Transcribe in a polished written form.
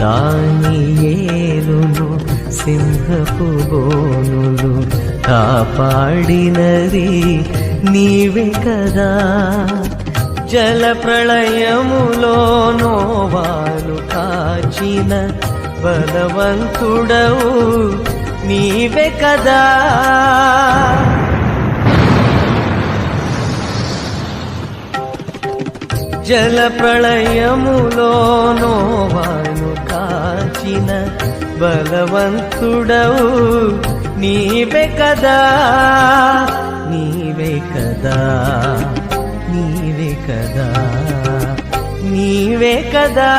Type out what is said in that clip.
దానియేలును సింహపు బోనులు కాపాడినది నీవే కదా. జల ప్రళయములో నోవాను కాచిన బలవంతుడవు నీవే కదా. జల ప్రళయములో నోవాను కాచిన బలవంతుడవు నీవే కదా. నీవే కదా, నీవే కదా, నీవే కదా.